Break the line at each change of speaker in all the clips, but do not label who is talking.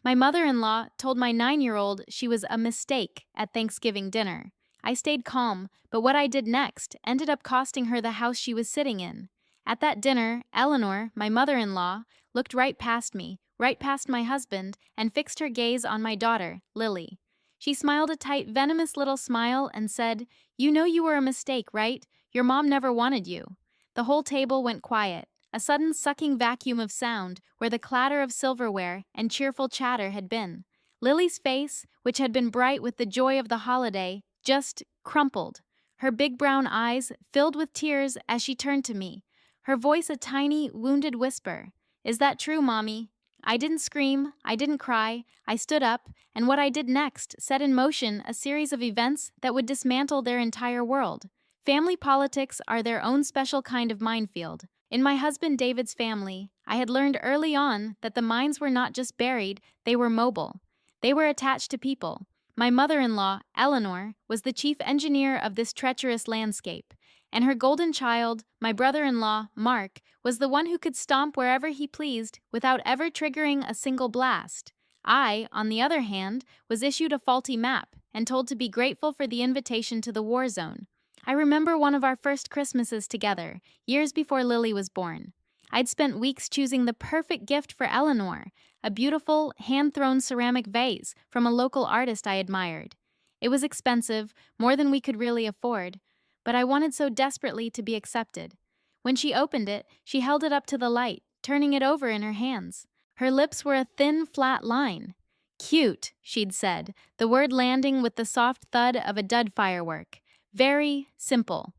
My mother-in-law told my 9-year-old she was a mistake at Thanksgiving dinner. I stayed calm, but what I did next ended up costing her the house she was sitting in. At that dinner, Eleanor, my mother-in-law, looked right past me, right past my husband, and fixed her gaze on my daughter, Lily. She smiled a tight, venomous little smile and said, "You know you were a mistake, right? Your mom never wanted you." The whole table went quiet, a sudden sucking vacuum of sound where the clatter of silverware and cheerful chatter had been. Lily's face, which had been bright with the joy of the holiday, just crumpled. Her big brown eyes filled with tears as she turned to me, her voice a tiny, wounded whisper. "Is that true, Mommy?" I didn't scream, I didn't cry, I stood up, and what I did next set in motion a series of events that would dismantle their entire world. Family politics are their own special kind of minefield. In my husband David's family, I had learned early on that the mines were not just buried, they were mobile. They were attached to people. My mother-in-law, Eleanor, was the chief engineer of this treacherous landscape, and her golden child, my brother-in-law, Mark, was the one who could stomp wherever he pleased without ever triggering a single blast. I, on the other hand, was issued a faulty map and told to be grateful for the invitation to the war zone. I remember one of our first Christmases together, years before Lily was born. I'd spent weeks choosing the perfect gift for Eleanor, a beautiful, hand-thrown ceramic vase from a local artist I admired. It was expensive, more than we could really afford, but I wanted so desperately to be accepted. When she opened it, she held it up to the light, turning it over in her hands. Her lips were a thin, flat line. "Cute," she'd said, the word landing with the soft thud of a dud firework. Very simple.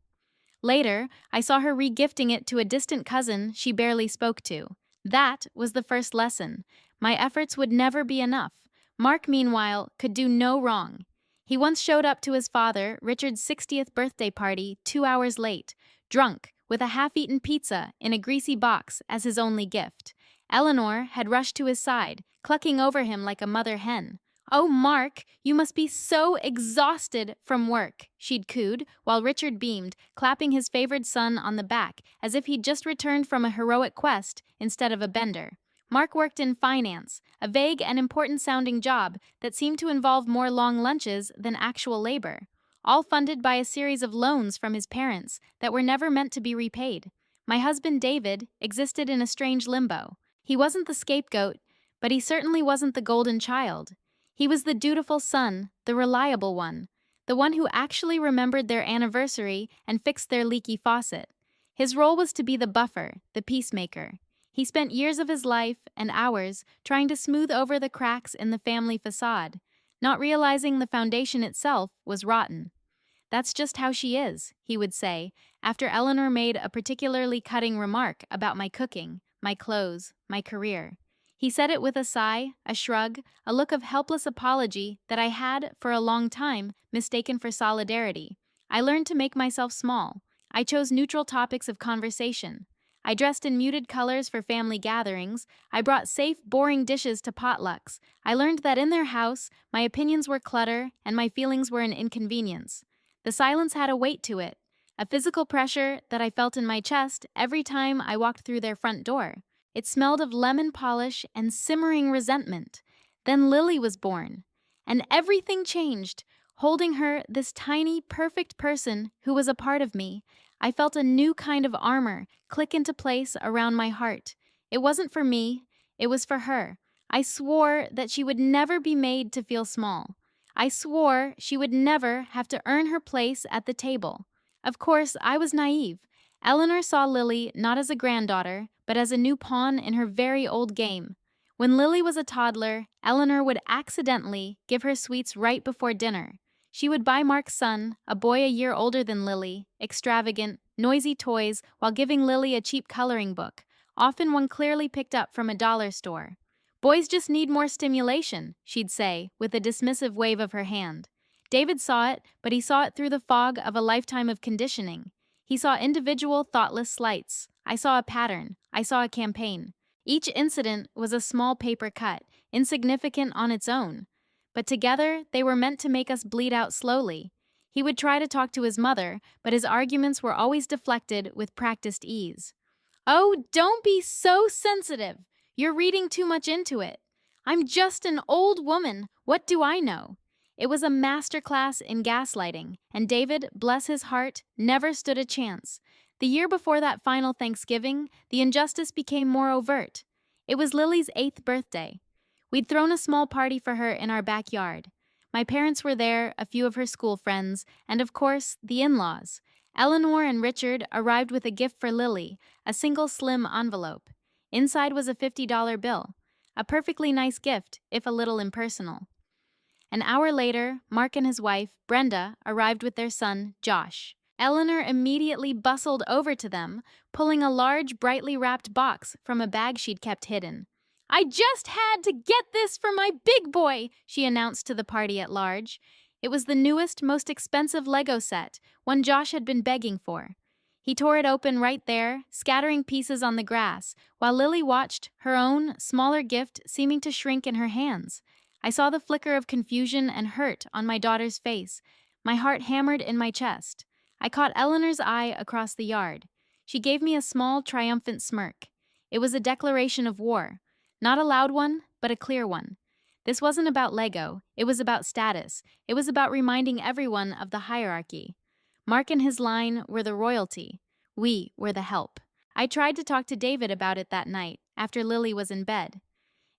Later, I saw her re-gifting it to a distant cousin she barely spoke to. That was the first lesson. My efforts would never be enough. Mark, meanwhile, could do no wrong. He once showed up to his father, Richard's 60th birthday party 2 hours late, drunk, with a half-eaten pizza in a greasy box as his only gift. Eleanor had rushed to his side, clucking over him like a mother hen. "Oh, Mark, you must be so exhausted from work," she'd cooed, while Richard beamed, clapping his favored son on the back as if he'd just returned from a heroic quest instead of a bender. Mark worked in finance, a vague and important-sounding job that seemed to involve more long lunches than actual labor, all funded by a series of loans from his parents that were never meant to be repaid. My husband David existed in a strange limbo. He wasn't the scapegoat, but he certainly wasn't the golden child. He was the dutiful son, the reliable one, the one who actually remembered their anniversary and fixed their leaky faucet. His role was to be the buffer, the peacemaker. He spent years of his life and hours trying to smooth over the cracks in the family facade, not realizing the foundation itself was rotten. "That's just how she is," he would say, after Eleanor made a particularly cutting remark about my cooking, my clothes, my career. He said it with a sigh, a shrug, a look of helpless apology that I had, for a long time, mistaken for solidarity. I learned to make myself small. I chose neutral topics of conversation. I dressed in muted colors for family gatherings. I brought safe, boring dishes to potlucks. I learned that in their house, my opinions were clutter and my feelings were an inconvenience. The silence had a weight to it, a physical pressure that I felt in my chest every time I walked through their front door. It smelled of lemon polish and simmering resentment. Then Lily was born, and everything changed. Holding her, this tiny, perfect person who was a part of me, I felt a new kind of armor click into place around my heart. It wasn't for me, it was for her. I swore that she would never be made to feel small. I swore she would never have to earn her place at the table. Of course, I was naive. Eleanor saw Lily not as a granddaughter, but as a new pawn in her very old game. When Lily was a toddler, Eleanor would accidentally give her sweets right before dinner. She would buy Mark's son, a boy a year older than Lily, extravagant, noisy toys while giving Lily a cheap coloring book, often one clearly picked up from a dollar store. "Boys just need more stimulation," she'd say, with a dismissive wave of her hand. David saw it, but he saw it through the fog of a lifetime of conditioning. He saw individual, thoughtless slights. I saw a pattern. I saw a campaign. Each incident was a small paper cut, insignificant on its own. But together, they were meant to make us bleed out slowly. He would try to talk to his mother, but his arguments were always deflected with practiced ease. "Oh, don't be so sensitive. You're reading too much into it." I'm just an old woman. What do I know? It was a masterclass in gaslighting, and David, bless his heart, never stood a chance. The year before that final Thanksgiving, the injustice became more overt. It was Lily's 8th birthday. We'd thrown a small party for her in our backyard. My parents were there, a few of her school friends, and of course, the in-laws. Eleanor and Richard arrived with a gift for Lily, a single slim envelope. Inside was a $50 bill. A perfectly nice gift, if a little impersonal. An hour later, Mark and his wife, Brenda, arrived with their son, Josh. Eleanor immediately bustled over to them, pulling a large, brightly wrapped box from a bag she'd kept hidden. "I just had to get this for my big boy," she announced to the party at large. It was the newest, most expensive Lego set, one Josh had been begging for. He tore it open right there, scattering pieces on the grass, while Lily watched, her own, smaller gift seeming to shrink in her hands. I saw the flicker of confusion and hurt on my daughter's face. My heart hammered in my chest. I caught Eleanor's eye across the yard. She gave me a small, triumphant smirk. It was a declaration of war. Not a loud one, but a clear one. This wasn't about Lego. It was about status. It was about reminding everyone of the hierarchy. Mark and his line were the royalty. We were the help. I tried to talk to David about it that night, after Lily was in bed.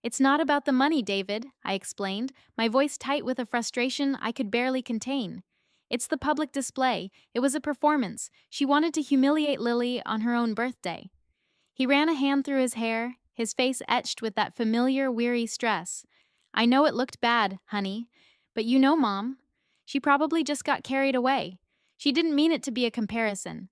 "It's not about the money, David," I explained, my voice tight with a frustration I could barely contain. "It's the public display. It was a performance. She wanted to humiliate Lily on her own birthday." He ran a hand through his hair, his face etched with that familiar, weary stress. "I know it looked bad, honey, but you know Mom. She probably just got carried away. She didn't mean it to be a comparison."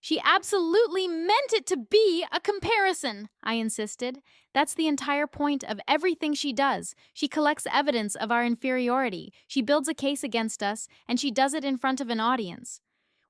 "She absolutely meant it to be a comparison," I insisted. "That's the entire point of everything she does. She collects evidence of our inferiority. She builds a case against us, and she does it in front of an audience."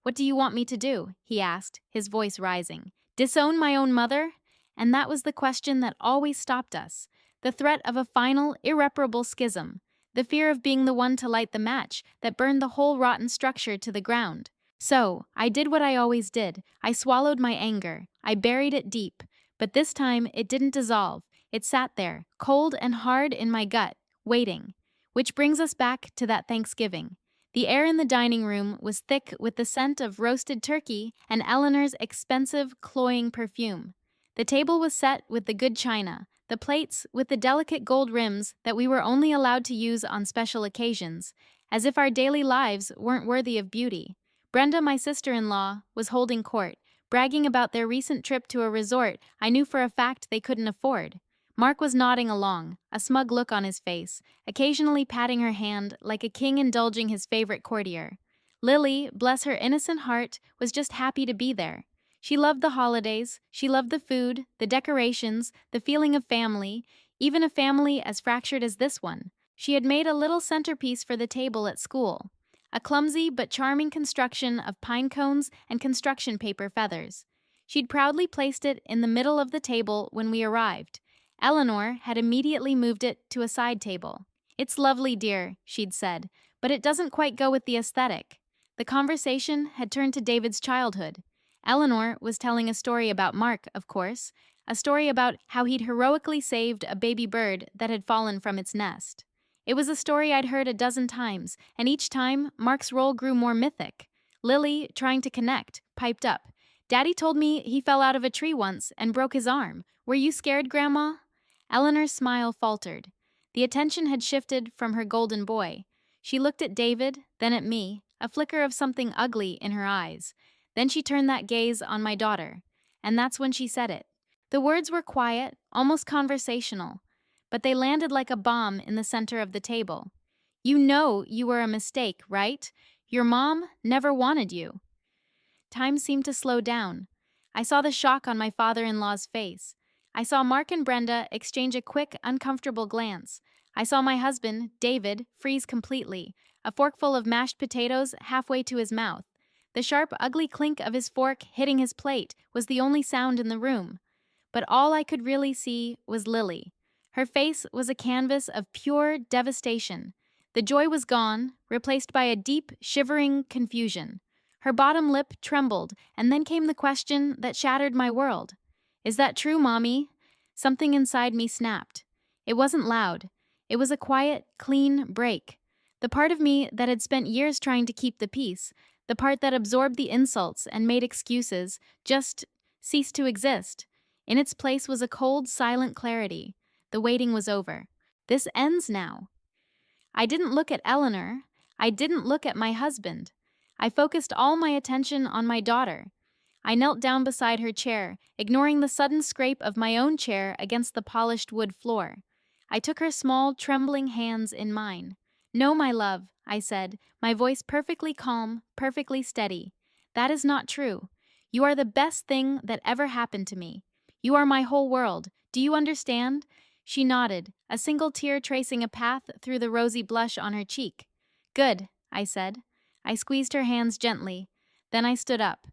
"What do you want me to do?" he asked, his voice rising. "Disown my own mother?" And that was the question that always stopped us. The threat of a final, irreparable schism. The fear of being the one to light the match that burned the whole rotten structure to the ground. So, I did what I always did. I swallowed my anger. I buried it deep. But this time, it didn't dissolve. It sat there, cold and hard in my gut, waiting. Which brings us back to that Thanksgiving. The air in the dining room was thick with the scent of roasted turkey and Eleanor's expensive, cloying perfume. The table was set with the good china, the plates with the delicate gold rims that we were only allowed to use on special occasions, as if our daily lives weren't worthy of beauty. Brenda, my sister-in-law, was holding court, bragging about their recent trip to a resort I knew for a fact they couldn't afford. Mark was nodding along, a smug look on his face, occasionally patting her hand like a king indulging his favorite courtier. Lily, bless her innocent heart, was just happy to be there. She loved the holidays, she loved the food, the decorations, the feeling of family, even a family as fractured as this one. She had made a little centerpiece for the table at school. A clumsy but charming construction of pine cones and construction paper feathers. She'd proudly placed it in the middle of the table when we arrived. Eleanor had immediately moved it to a side table. "It's lovely, dear," she'd said, "but it doesn't quite go with the aesthetic." The conversation had turned to David's childhood. Eleanor was telling a story about Mark, of course, a story about how he'd heroically saved a baby bird that had fallen from its nest. It was a story I'd heard a dozen times, and each time, Mark's role grew more mythic. Lily, trying to connect, piped up. "Daddy told me he fell out of a tree once and broke his arm. Were you scared, Grandma?" Eleanor's smile faltered. The attention had shifted from her golden boy. She looked at David, then at me, a flicker of something ugly in her eyes. Then she turned that gaze on my daughter. And that's when she said it. The words were quiet, almost conversational, but they landed like a bomb in the center of the table. "You know you were a mistake, right? Your mom never wanted you." Time seemed to slow down. I saw the shock on my father-in-law's face. I saw Mark and Brenda exchange a quick, uncomfortable glance. I saw my husband, David, freeze completely, a forkful of mashed potatoes halfway to his mouth. The sharp, ugly clink of his fork hitting his plate was the only sound in the room. But all I could really see was Lily. Her face was a canvas of pure devastation. The joy was gone, replaced by a deep, shivering confusion. Her bottom lip trembled, and then came the question that shattered my world. "Is that true, Mommy?" Something inside me snapped. It wasn't loud. It was a quiet, clean break. The part of me that had spent years trying to keep the peace, the part that absorbed the insults and made excuses, just ceased to exist. In its place was a cold, silent clarity. The waiting was over. This ends now. I didn't look at Eleanor. I didn't look at my husband. I focused all my attention on my daughter. I knelt down beside her chair, ignoring the sudden scrape of my own chair against the polished wood floor. I took her small, trembling hands in mine. "No, my love," I said, my voice perfectly calm, perfectly steady. "That is not true. You are the best thing that ever happened to me. You are my whole world. Do you understand?" She nodded, a single tear tracing a path through the rosy blush on her cheek. "Good," I said. I squeezed her hands gently. Then I stood up.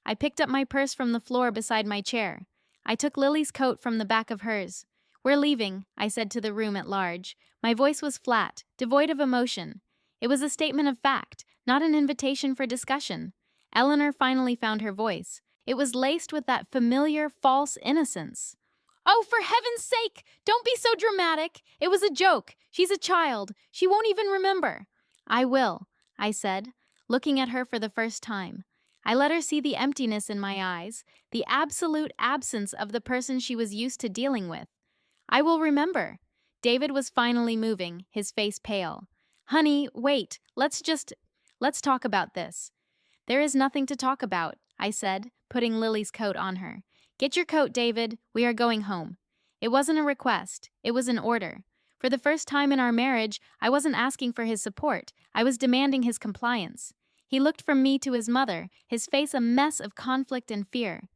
I picked up my purse from the floor beside my chair. I took Lily's coat from the back of hers. "We're leaving," I said to the room at large. My voice was flat, devoid of emotion. It was a statement of fact, not an invitation for discussion. Eleanor finally found her voice. It was laced with that familiar, false innocence. "Oh, for heaven's sake, don't be so dramatic. It was a joke. She's a child. She won't even remember." "I will," I said, looking at her for the first time. I let her see the emptiness in my eyes, the absolute absence of the person she was used to dealing with. "I will remember." David was finally moving, his face pale. "Honey, wait. Let's talk about this." "There is nothing to talk about," I said, putting Lily's coat on her. "Get your coat, David. We are going home." It wasn't a request. It was an order. For the first time in our marriage, I wasn't asking for his support. I was demanding his compliance. He looked from me to his mother, his face a mess of conflict and fear.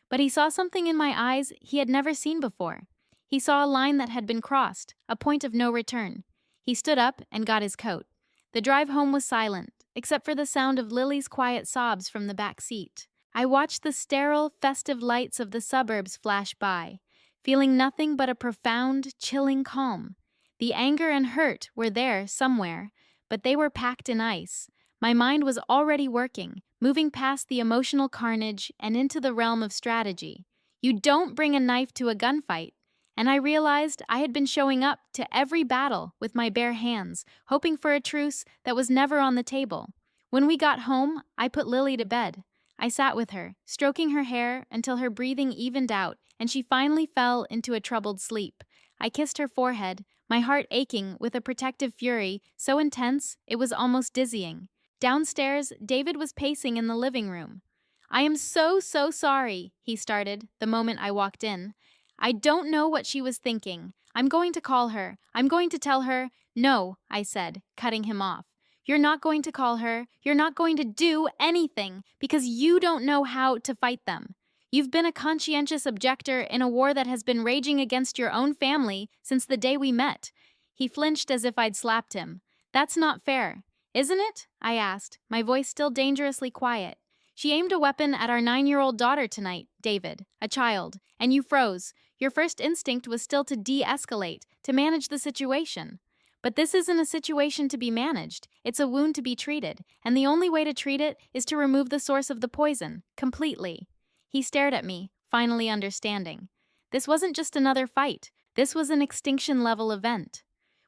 But he saw something in my eyes he had never seen before. He saw a line that had been crossed, a point of no return. He stood up and got his coat. The drive home was silent, except for the sound of Lily's quiet sobs from the back seat. I watched the sterile, festive lights of the suburbs flash by, feeling nothing but a profound, chilling calm. The anger and hurt were there somewhere, but they were packed in ice. My mind was already working, moving past the emotional carnage and into the realm of strategy. You don't bring a knife to a gunfight. And I realized I had been showing up to every battle with my bare hands, hoping for a truce that was never on the table. When we got home, I put Lily to bed. I sat with her, stroking her hair until her breathing evened out and she finally fell into a troubled sleep. I kissed her forehead, my heart aching with a protective fury so intense it was almost dizzying. Downstairs, David was pacing in the living room. "I am so sorry," he started the moment I walked in. "I don't know what she was thinking. I'm going to call her. I'm going to tell her—" "No," I said, cutting him off. "You're not going to call her. You're not going to do anything because you don't know how to fight them. You've been a conscientious objector in a war that has been raging against your own family since the day we met." He flinched as if I'd slapped him. "That's not fair. Isn't it?" I asked, my voice still dangerously quiet. "She aimed a weapon at our 9-year-old daughter tonight, David, a child, and you froze. Your first instinct was still to de-escalate, to manage the situation. But this isn't a situation to be managed. It's a wound to be treated, and the only way to treat it is to remove the source of the poison, completely." He stared at me, finally understanding. This wasn't just another fight. This was an extinction-level event.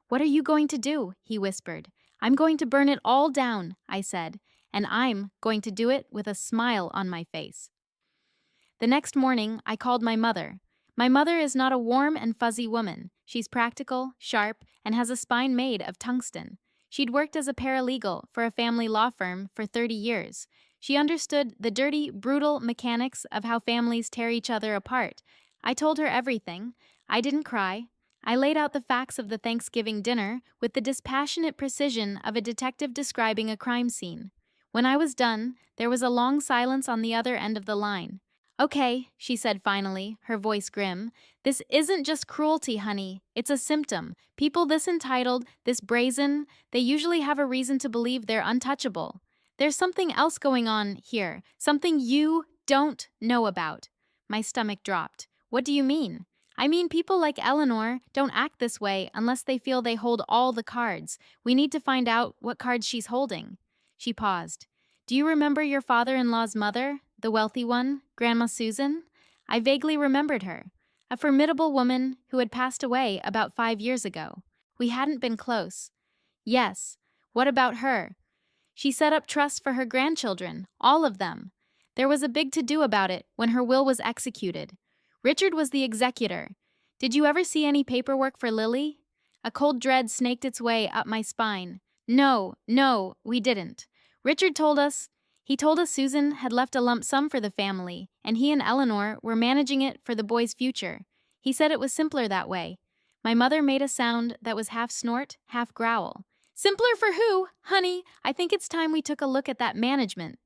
"What are you going to do?" he whispered. "I'm going to burn it all down," I said, and I'm going to do it with a smile on my face. The next morning, I called my mother. My mother is not a warm and fuzzy woman. She's practical, sharp, and has a spine made of tungsten. She'd worked as a paralegal for a family law firm for 30 years. She understood the dirty, brutal mechanics of how families tear each other apart. I told her everything. I didn't cry. I laid out the facts of the Thanksgiving dinner with the dispassionate precision of a detective describing a crime scene. When I was done, there was a long silence on the other end of the line. "Okay," she said finally, her voice grim. "This isn't just cruelty, honey. It's a symptom. People this entitled, this brazen, they usually have a reason to believe they're untouchable. There's something else going on here, something you don't know about." My stomach dropped. "What do you mean?" "I mean, people like Eleanor don't act this way unless they feel they hold all the cards. We need to find out what cards she's holding." She paused. "Do you remember your father-in-law's mother, the wealthy one, Grandma Susan?" I vaguely remembered her. A formidable woman who had passed away about 5 years ago. We hadn't been close. Yes. What about her? She set up trusts for her grandchildren, all of them. There was a big to-do about it when her will was executed. Richard was the executor. Did you ever see any paperwork for Lily? A cold dread snaked its way up my spine. No, we didn't. Richard told us. He told us Susan had left a lump sum for the family, and he and Eleanor were managing it for the boy's future. He said it was simpler that way. My mother made a sound that was half snort, half growl. Simpler for who? Honey, I think it's time we took a look at that management.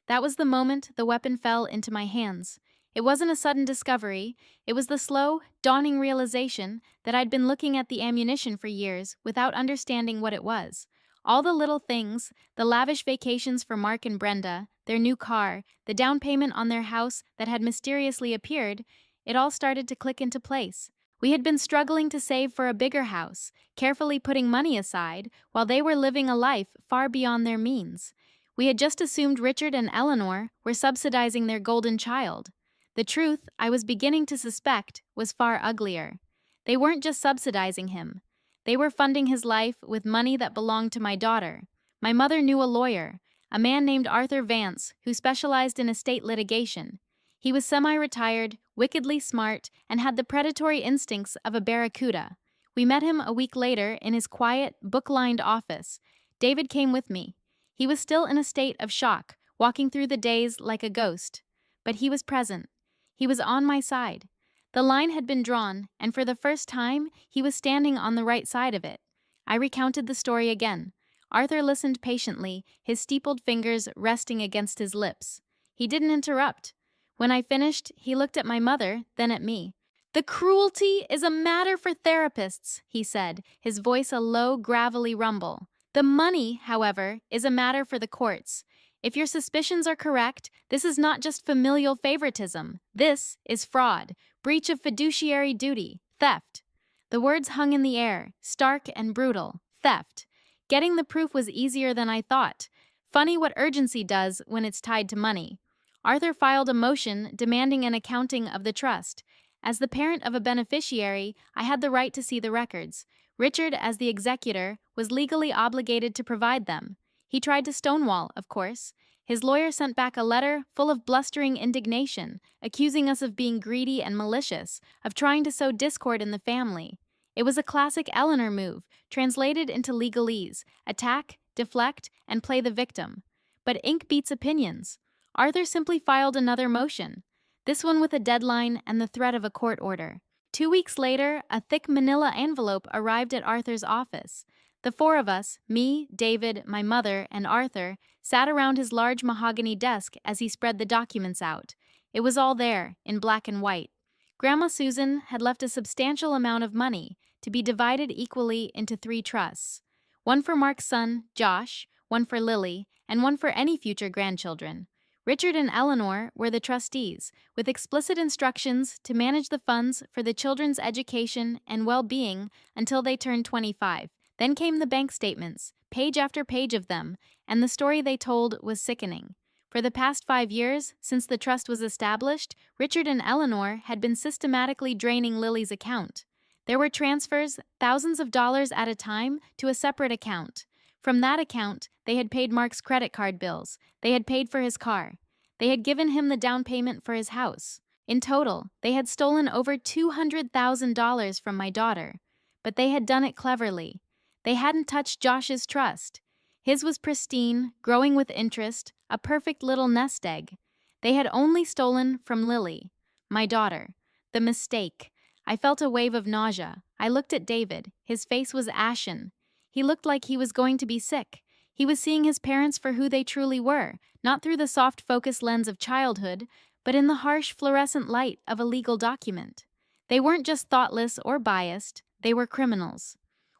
That was the moment the weapon fell into my hands. It wasn't a sudden discovery. It was the slow, dawning realization that I'd been looking at the ammunition for years without understanding what it was. All the little things, the lavish vacations for Mark and Brenda, their new car, the down payment on their house that had mysteriously appeared, it all started to click into place. We had been struggling to save for a bigger house, carefully putting money aside, while they were living a life far beyond their means. We had just assumed Richard and Eleanor were subsidizing their golden child. The truth, I was beginning to suspect, was far uglier. They weren't just subsidizing him. They were funding his life with money that belonged to my daughter. My mother knew a lawyer, a man named Arthur Vance, who specialized in estate litigation. He was semi-retired, wickedly smart, and had the predatory instincts of a barracuda. We met him a week later in his quiet, book-lined office. David came with me. He was still in a state of shock, walking through the days like a ghost. But he was present. He was on my side. The line had been drawn, and for the first time, he was standing on the right side of it. I recounted the story again. Arthur listened patiently, his steepled fingers resting against his lips. He didn't interrupt. When I finished, he looked at my mother, then at me. "The cruelty is a matter for therapists," he said, his voice a low, gravelly rumble. "The money, however, is a matter for the courts. If your suspicions are correct, this is not just familial favoritism. This is fraud, breach of fiduciary duty, theft." The words hung in the air, stark and brutal. Theft. Getting the proof was easier than I thought. Funny what urgency does when it's tied to money. Arthur filed a motion demanding an accounting of the trust. As the parent of a beneficiary, I had the right to see the records. Richard, as the executor, was legally obligated to provide them. He tried to stonewall, of course. His lawyer sent back a letter full of blustering indignation, accusing us of being greedy and malicious, of trying to sow discord in the family. It was a classic Eleanor move, translated into legalese: attack, deflect, and play the victim. But ink beats opinions. Arthur simply filed another motion, this one with a deadline and the threat of a court order. 2 weeks later, a thick manila envelope arrived at Arthur's office. The four of us, me, David, my mother, and Arthur, sat around his large mahogany desk as he spread the documents out. It was all there, in black and white. Grandma Susan had left a substantial amount of money to be divided equally into 3 trusts. One for Mark's son, Josh, one for Lily, and one for any future grandchildren. Richard and Eleanor were the trustees, with explicit instructions to manage the funds for the children's education and well-being until they turned 25. Then came the bank statements, page after page of them, and the story they told was sickening. For the past 5 years, since the trust was established, Richard and Eleanor had been systematically draining Lily's account. There were transfers, thousands of dollars at a time, to a separate account. From that account, they had paid Mark's credit card bills. They had paid for his car. They had given him the down payment for his house. In total, they had stolen over $200,000 from my daughter. But they had done it cleverly. They hadn't touched Josh's trust. His was pristine, growing with interest, a perfect little nest egg. They had only stolen from Lily, my daughter. The mistake. I felt a wave of nausea. I looked at David. His face was ashen. He looked like he was going to be sick. He was seeing his parents for who they truly were, not through the soft focus lens of childhood, but in the harsh fluorescent light of a legal document. They weren't just thoughtless or biased, they were criminals.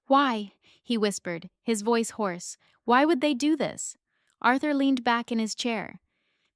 "Why?" he whispered, his voice hoarse. "Why would they do this?" Arthur leaned back in his chair.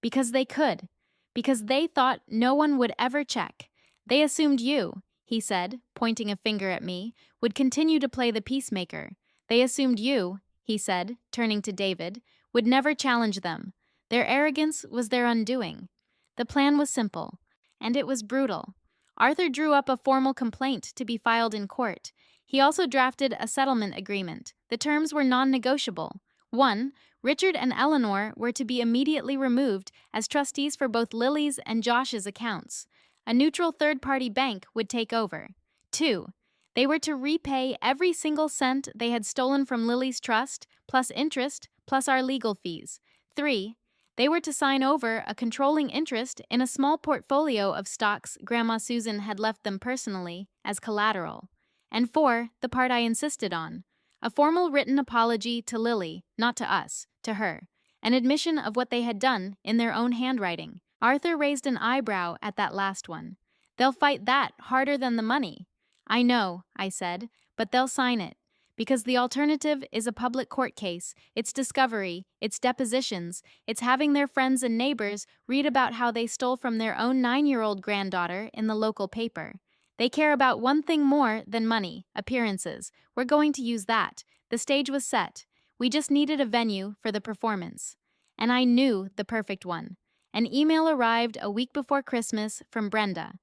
"Because they could. Because they thought no one would ever check. They assumed you," he said, pointing a finger at me, "would continue to play the peacemaker. They assumed you," he said, turning to David, "would never challenge them. Their arrogance was their undoing." The plan was simple, and it was brutal. Arthur drew up a formal complaint to be filed in court. He also drafted a settlement agreement. The terms were non-negotiable. 1. Richard and Eleanor were to be immediately removed as trustees for both Lily's and Josh's accounts. A neutral third-party bank would take over. 2. They were to repay every single cent they had stolen from Lily's trust, plus interest, plus our legal fees. 3. They were to sign over a controlling interest in a small portfolio of stocks Grandma Susan had left them personally as collateral. And 4, the part I insisted on, a formal written apology to Lily, not to us, to her, an admission of what they had done in their own handwriting. Arthur raised an eyebrow at that last one. They'll fight that harder than the money. I know, I said, but they'll sign it. Because the alternative is a public court case, it's discovery, it's depositions, it's having their friends and neighbors read about how they stole from their own 9-year-old granddaughter in the local paper. They care about one thing more than money, appearances. We're going to use that. The stage was set. We just needed a venue for the performance. And I knew the perfect one. An email arrived a week before Christmas from Brenda.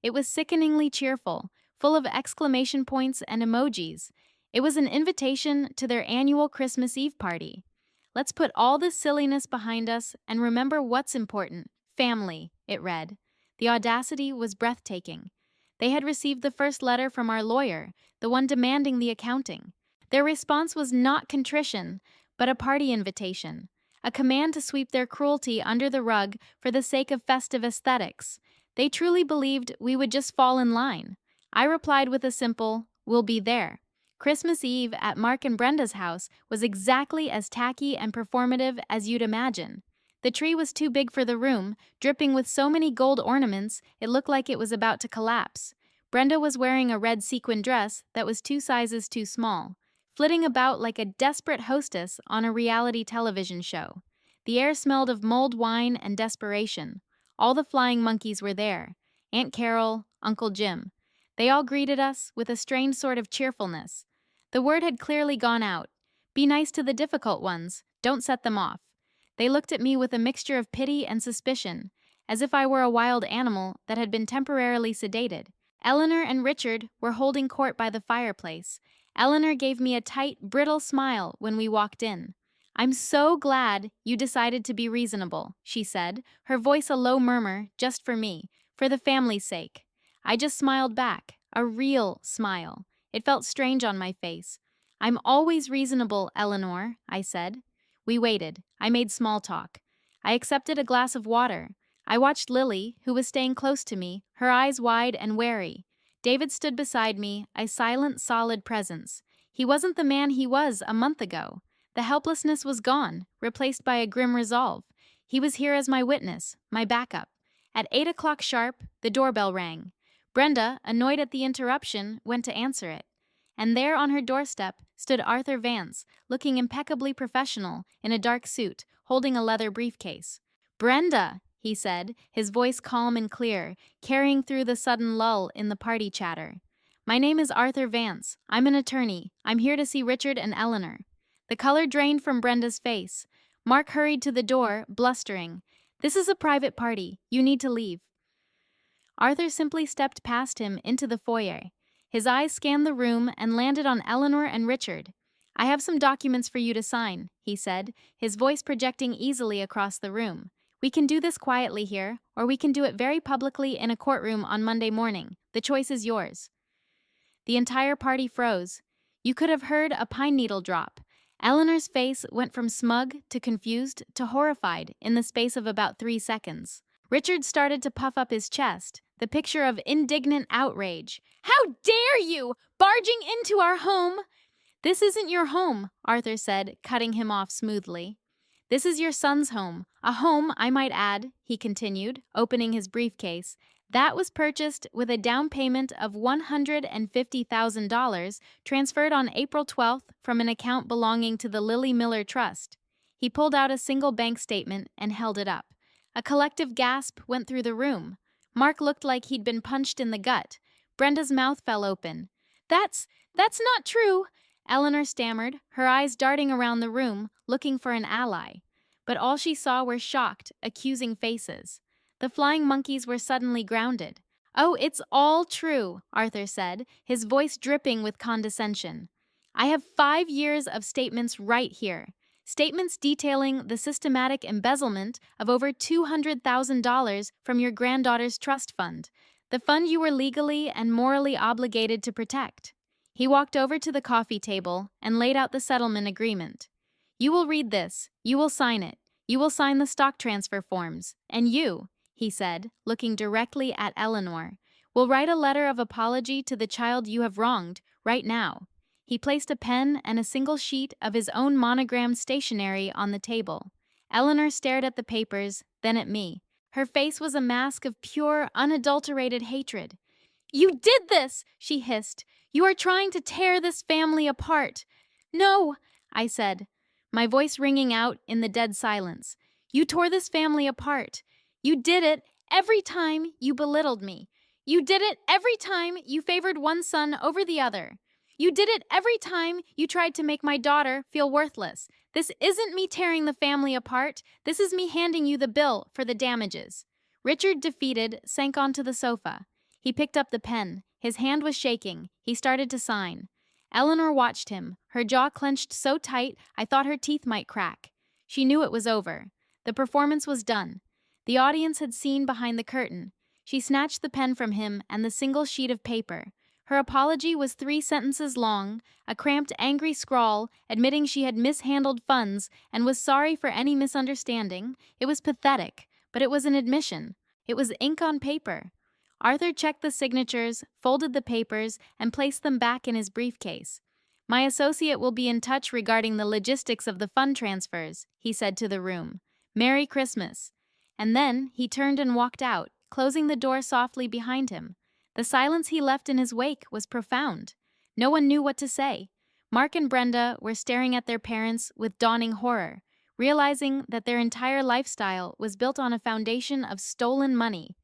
It was sickeningly cheerful, full of exclamation points and emojis. It was an invitation to their annual Christmas Eve party. Let's put all this silliness behind us and remember what's important. Family, it read. The audacity was breathtaking. They had received the first letter from our lawyer, the one demanding the accounting. Their response was not contrition, but a party invitation, a command to sweep their cruelty under the rug for the sake of festive aesthetics. They truly believed we would just fall in line. I replied with a simple, "We'll be there." Christmas Eve at Mark and Brenda's house was exactly as tacky and performative as you'd imagine. The tree was too big for the room, dripping with so many gold ornaments it looked like it was about to collapse. Brenda was wearing a red sequin dress that was 2 sizes too small, flitting about like a desperate hostess on a reality television show. The air smelled of mulled wine and desperation. All the flying monkeys were there. Aunt Carol, Uncle Jim. They all greeted us with a strange sort of cheerfulness. The word had clearly gone out. Be nice to the difficult ones. Don't set them off. They looked at me with a mixture of pity and suspicion, as if I were a wild animal that had been temporarily sedated. Eleanor and Richard were holding court by the fireplace. Eleanor gave me a tight, brittle smile when we walked in. "I'm so glad you decided to be reasonable," she said, her voice a low murmur, just for me, for the family's sake. I just smiled back, a real smile. It felt strange on my face. "I'm always reasonable, Eleanor," I said. We waited. I made small talk. I accepted a glass of water. I watched Lily, who was staying close to me, her eyes wide and wary. David stood beside me, a silent, solid presence. He wasn't the man he was a month ago. The helplessness was gone, replaced by a grim resolve. He was here as my witness, my backup. At 8 o'clock sharp, the doorbell rang. Brenda, annoyed at the interruption, went to answer it. And there on her doorstep stood Arthur Vance, looking impeccably professional, in a dark suit, holding a leather briefcase. "Brenda," he said, his voice calm and clear, carrying through the sudden lull in the party chatter. "My name is Arthur Vance. I'm an attorney. I'm here to see Richard and Eleanor." The color drained from Brenda's face. Mark hurried to the door, blustering. "This is a private party. You need to leave." Arthur simply stepped past him into the foyer. His eyes scanned the room and landed on Eleanor and Richard. "I have some documents for you to sign," he said, his voice projecting easily across the room. "We can do this quietly here, or we can do it very publicly in a courtroom on Monday morning. The choice is yours." The entire party froze. You could have heard a pine needle drop. Eleanor's face went from smug to confused to horrified in the space of about 3 seconds. Richard started to puff up his chest, the picture of indignant outrage. "How dare you! Barging into our home!" "This isn't your home," Arthur said, cutting him off smoothly. "This is your son's home. A home, I might add," he continued, opening his briefcase. "That was purchased with a down payment of $150,000 transferred on April 12th from an account belonging to the Lily Miller Trust." He pulled out a single bank statement and held it up. A collective gasp went through the room. Mark looked like he'd been punched in the gut. Brenda's mouth fell open. That's not true," Eleanor stammered, her eyes darting around the room, looking for an ally. But all she saw were shocked, accusing faces. The flying monkeys were suddenly grounded. Oh, it's all true, Arthur said, his voice dripping with condescension. I have 5 years of statements right here. Statements detailing the systematic embezzlement of over $200,000 from your granddaughter's trust fund, the fund you were legally and morally obligated to protect. He walked over to the coffee table and laid out the settlement agreement. You will read this. You will sign it. You will sign the stock transfer forms. And you, he said, looking directly at Eleanor, will write a letter of apology to the child you have wronged right now. He placed a pen and a single sheet of his own monogrammed stationery on the table. Eleanor stared at the papers, then at me. Her face was a mask of pure, unadulterated hatred. You did this, she hissed. You are trying to tear this family apart. No, I said, my voice ringing out in the dead silence. You tore this family apart. You did it every time you belittled me. You did it every time you favored one son over the other. You did it every time you tried to make my daughter feel worthless. This isn't me tearing the family apart. This is me handing you the bill for the damages. Richard, defeated, sank onto the sofa. He picked up the pen. His hand was shaking. He started to sign. Eleanor watched him, her jaw clenched so tight I thought her teeth might crack. She knew it was over. The performance was done. The audience had seen behind the curtain. She snatched the pen from him and the single sheet of paper. Her apology was 3 sentences long, a cramped, angry scrawl admitting she had mishandled funds and was sorry for any misunderstanding. It was pathetic, but it was an admission. It was ink on paper. Arthur checked the signatures, folded the papers, and placed them back in his briefcase. My associate will be in touch regarding the logistics of the fund transfers, he said to the room. Merry Christmas. And then he turned and walked out, closing the door softly behind him. The silence he left in his wake was profound. No one knew what to say. Mark and Brenda were staring at their parents with dawning horror, realizing that their entire lifestyle was built on a foundation of stolen money.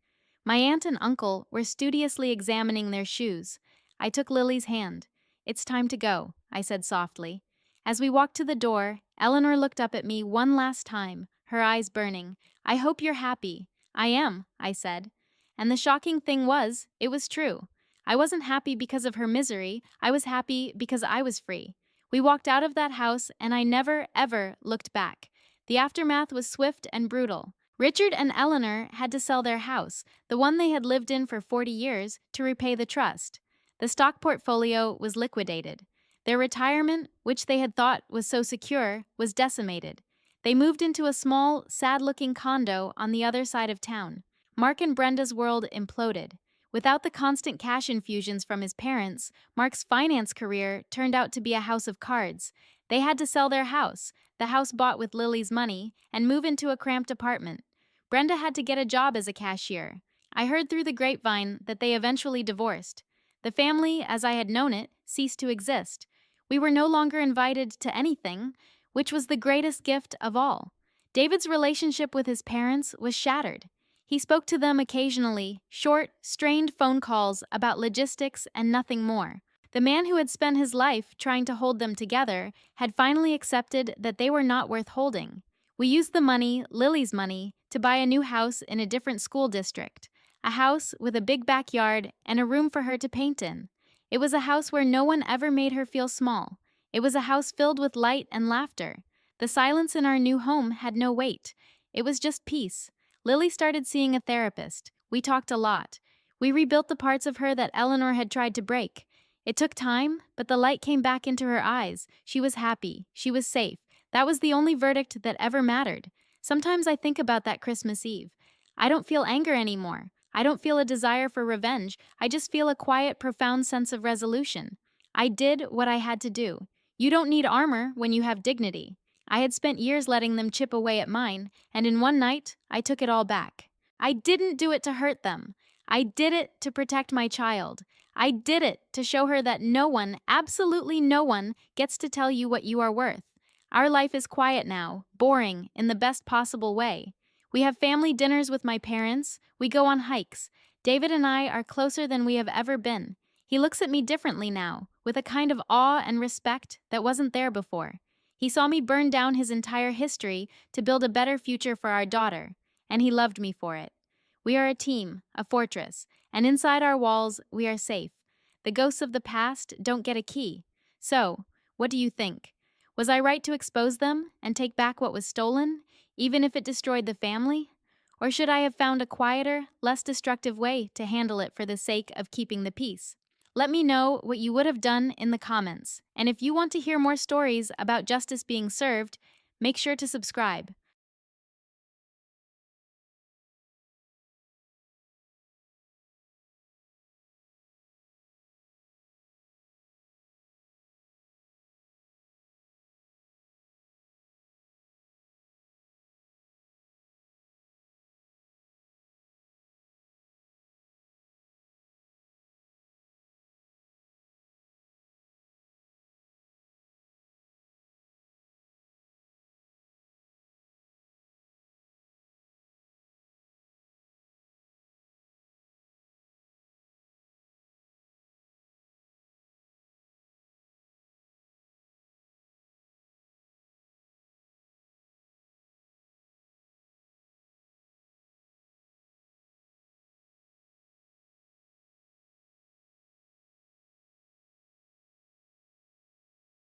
My aunt and uncle were studiously examining their shoes. I took Lily's hand. It's time to go, I said softly. As we walked to the door, Eleanor looked up at me one last time, her eyes burning. I hope you're happy. I am, I said. And the shocking thing was, it was true. I wasn't happy because of her misery. I was happy because I was free. We walked out of that house, and I never, ever looked back. The aftermath was swift and brutal. Richard and Eleanor had to sell their house, the one they had lived in for 40 years, to repay the trust. The stock portfolio was liquidated. Their retirement, which they had thought was so secure, was decimated. They moved into a small, sad-looking condo on the other side of town. Mark and Brenda's world imploded. Without the constant cash infusions from his parents, Mark's finance career turned out to be a house of cards. They had to sell their house, the house bought with Lily's money, and move into a cramped apartment. Brenda had to get a job as a cashier. I heard through the grapevine that they eventually divorced. The family, as I had known it, ceased to exist. We were no longer invited to anything, which was the greatest gift of all. David's relationship with his parents was shattered. He spoke to them occasionally, short, strained phone calls about logistics and nothing more. The man who had spent his life trying to hold them together had finally accepted that they were not worth holding. We used the money, Lily's money, to buy a new house in a different school district, a house with a big backyard and a room for her to paint in. It was a house where no one ever made her feel small. It was a house filled with light and laughter. The silence in our new home had no weight. It was just peace. Lily started seeing a therapist. We talked a lot. We rebuilt the parts of her that Eleanor had tried to break. It took time, but the light came back into her eyes. She was happy. She was safe. That was the only verdict that ever mattered. Sometimes I think about that Christmas Eve. I don't feel anger anymore. I don't feel a desire for revenge. I just feel a quiet, profound sense of resolution. I did what I had to do. You don't need armor when you have dignity. I had spent years letting them chip away at mine, and in one night, I took it all back. I didn't do it to hurt them. I did it to protect my child. I did it to show her that no one, absolutely no one, gets to tell you what you are worth. Our life is quiet now, boring, in the best possible way. We have family dinners with my parents. We go on hikes. David and I are closer than we have ever been. He looks at me differently now, with a kind of awe and respect that wasn't there before. He saw me burn down his entire history to build a better future for our daughter, and he loved me for it. We are a team, a fortress, and inside our walls, we are safe. The ghosts of the past don't get a key. So, what do you think? Was I right to expose them and take back what was stolen, even if it destroyed the family? Or should I have found a quieter, less destructive way to handle it for the sake of keeping the peace? Let me know what you would have done in the comments. And if you want to hear more stories about justice being served, make sure to subscribe.